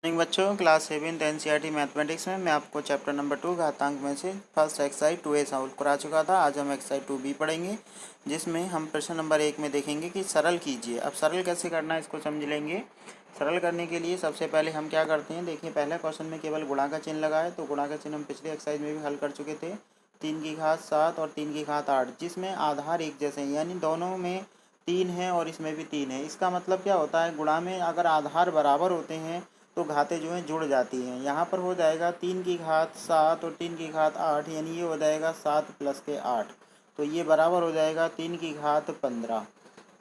Morning बच्चों, class 7th NCERT mathematics में मैं आपको चैप्टर नंबर 2 घातांक में से फर्स्ट एक्सरसाइज 2A सॉल्व करा चुका था। आज हम एक्सरसाइज 2B पढ़ेंगे, जिसमें हम प्रश्न नंबर 1 में देखेंगे कि सरल कीजिए। अब सरल कैसे करना है इसको समझ लेंगे। सरल करने के लिए सबसे पहले हम क्या करते हैं, देखिए पहले क्वेश्चन में केवल गुणा का चिन्ह लगा है, तो गुणा का चिन्ह हम पिछले एक्सरसाइज में भी हल कर चुके थे। 3 की घात 7 और 3 की घात 8, जिसमें आधार एक जैसे हैं, यानी दोनों में 3 है और इसमें भी 3 है। इसका मतलब क्या होता है, गुणा में अगर आधार बराबर होते हैं तो घातें जो हैं जुड़ जाती हैं। यहाँ पर हो जाएगा 3 की घात 7 और 3 की घात 8, यानी ये हो जाएगा 7 प्लस के 8, तो ये बराबर हो जाएगा 3 की घात 15।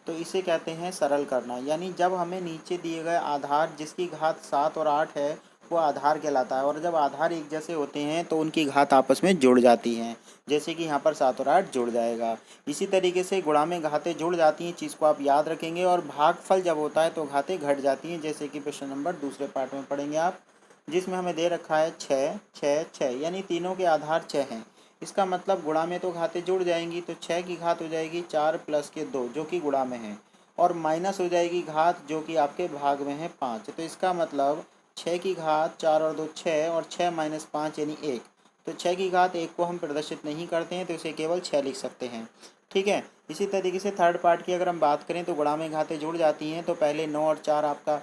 तो इसे कहते हैं सरल करना, यानी जब हमें नीचे दिए गए आधार जिसकी घात 7 और 8 है वो आधार कहलाता है, और जब आधार एक जैसे होते हैं तो उनकी घात आपस में जुड़ जाती हैं, जैसे कि यहाँ पर 7 और 8 जुड़ जाएगा। इसी तरीके से गुणा में घातें जुड़ जाती हैं, चीज़ को आप याद रखेंगे, और भागफल जब होता है तो घातें घट जाती हैं, जैसे कि प्रश्न नंबर दूसरे पार्ट में पढ़ेंगे आप, जिसमें हमें दे रखा है 6 6 6, यानी तीनों के आधार 6 हैं। इसका मतलब गुणा में तो घातें जुड़ जाएंगी, तो 6 की घात हो जाएगी 4 प्लस के 2 जो कि गुणा में है, और माइनस हो जाएगी घात जो कि आपके भाग में है 5। तो इसका मतलब 6 की घात 4 और 2 6, और 6 माइनस 5 यानी 1। तो 6 की घात 1 को हम प्रदर्शित नहीं करते हैं, तो इसे केवल 6 लिख सकते हैं। ठीक है। इसी तरीके से थर्ड पार्ट की अगर हम बात करें तो गुणा में घातें जुड़ जाती हैं, तो पहले 9 और 4 आपका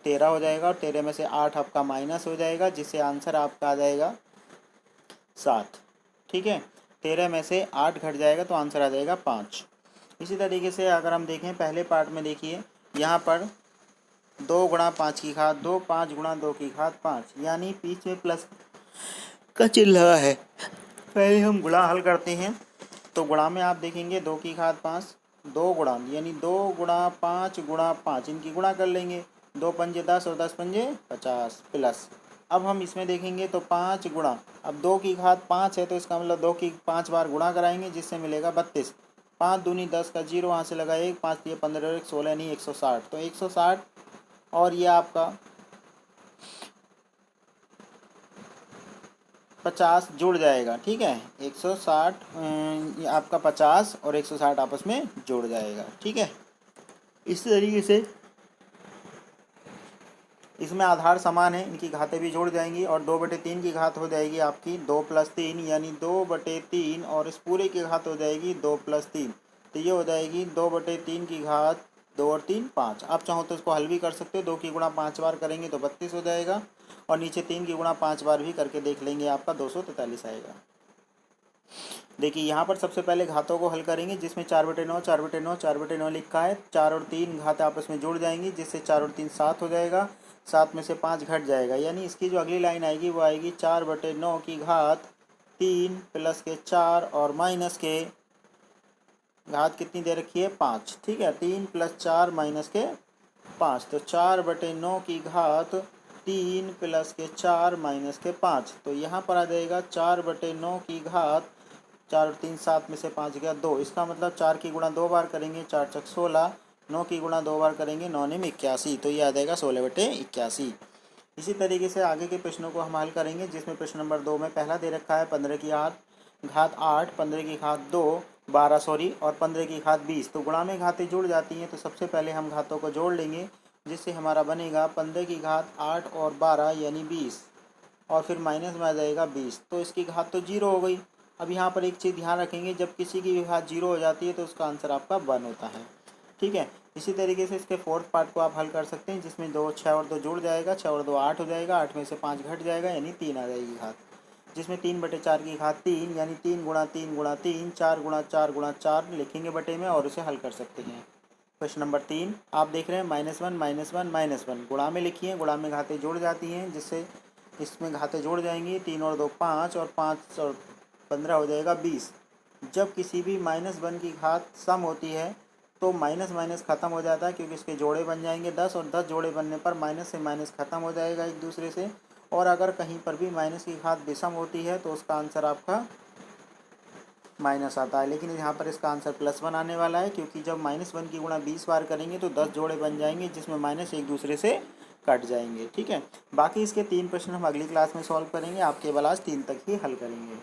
13 हो जाएगा, और 13 में से 8 आपका माइनस हो जाएगा, जिससे आंसर आपका आ जाएगा 7। ठीक है। 13 में से 8 घट जाएगा तो आंसर आ जाएगा 5। इसी तरीके से अगर हम देखें पहले पार्ट में, देखिए यहाँ पर 2 गुणा 5 की घात 2, 5 गुणा 2 की घात 5, यानी बीच में प्लस का चिन्ह लगा है। पहले हम गुणा हल करते हैं, तो गुणा में आप देखेंगे 2 की घात 5, 2 गुणा यानी 2 गुणा 5 गुणा 5, इनकी गुणा कर लेंगे, 2 पंजे 10 और 10 पंजे 50 प्लस। अब हम इसमें देखेंगे तो 5 गुणा, अब 2 की घात 5 है तो इसका मतलब 2 की 5 बार गुणा कराएंगे, जिससे मिलेगा 32। 5 दूनी 10 का 0 वहाँ से लगा 1, 5 दिए 15 1 16 नहीं 160, तो 160, और ये आपका 50 जुड़ जाएगा। ठीक है। 160 ये आपका 50 और 160 आपस में जुड़ जाएगा। ठीक है। इस तरीके से इसमें आधार समान है, इनकी घातें भी जुड़ जाएंगी, और 2/3 की घात हो जाएगी आपकी 2 + 3, यानी 2/3, और इस पूरे की घात हो जाएगी 2 + 3, तो ये हो जाएगी 2/3 की घात 2 और 3 5। आप चाहो तो इसको हल भी कर सकते हो, 2 की गुणा 5 बार करेंगे तो 32 हो जाएगा, और नीचे 3 की गुणा 5 बार भी करके देख लेंगे, आपका 243 आएगा। देखिए यहाँ पर सबसे पहले घातों को हल करेंगे, जिसमें 4/9 4/9 4/9 लिखा है, 4 और 3 घात आपस में जुड़ जाएंगी, जिससे 4 और 3 7 हो जाएगा, 7 में से 5 घट जाएगा, यानी इसकी जो अगली लाइन आएगी वो आएगी 4/9 की घात 3 प्लस के 4 और माइनस के घात कितनी दे रखी है 5। ठीक है। 3 + 4 माइनस के 5, तो 4/9 की घात 3 प्लस के 4 माइनस के 5, तो यहाँ पर आ जाएगा 4/9 की घात 4 और 3 7 में से 5 गया 2, इसका मतलब 4 की गुणा 2 बार करेंगे 4 × 16, 9 की गुणा 2 बार करेंगे 9 × 81, तो ये आ जाएगा 16/81। इसी तरीके से आगे के प्रश्नों को हम हल करेंगे, जिसमें प्रश्न नंबर 2 में पहला दे रखा है 15 की घात 8, 15 की घात 2 12 सॉरी, और 15 की घात 20, तो गुणा में घातें जुड़ जाती हैं, तो सबसे पहले हम घातों को जोड़ लेंगे, जिससे हमारा बनेगा 15 की घात 8 और 12 यानी 20, और फिर माइनस में आ जाएगा 20, तो इसकी घात तो 0 हो गई। अब यहाँ पर एक चीज़ ध्यान रखेंगे, जब किसी की भी घात 0 हो जाती है तो उसका आंसर आपका 1 होता है। ठीक है। इसी तरीके से इसके फोर्थ पार्ट को आप हल कर सकते हैं, जिसमें 2 6 और 2 जुड़ जाएगा, 6 और 2 8 हो जाएगा, 8 में से 5 घट जाएगा, यानी 3 आ जाएगी घात, जिसमें 3/4 की घात 3, यानी 3 गुणा 3 गुणा 3, 4 गुणा 4 गुणा 4 लिखेंगे बटे में, और उसे हल कर सकते हैं। प्रश्न नंबर 3 आप देख रहे हैं -1 -1 -1, गुणा में लिखिए, गुणा में घातें जुड़ जाती हैं, जिससे इसमें घातें जुड़ जाएंगी, 3 और 2 5, और 5 और 15 हो जाएगा 20। जब किसी भी -1 की घात सम होती है तो माइनस माइनस ख़त्म हो जाता है, क्योंकि इसके जोड़े बन जाएंगे 10, और 10 जोड़े बनने पर माइनस से माइनस ख़त्म हो जाएगा एक दूसरे से, और अगर कहीं पर भी माइनस की घात विषम होती है तो उसका आंसर आपका माइनस आता है, लेकिन यहाँ पर इसका आंसर +1 आने वाला है, क्योंकि जब -1 की गुणा 20 बार करेंगे तो 10 जोड़े बन जाएंगे, जिसमें माइनस एक दूसरे से कट जाएंगे। ठीक है। बाकी इसके 3 प्रश्न हम अगली क्लास में सॉल्व करेंगे, आप केवल आज 3 तक ही हल करेंगे।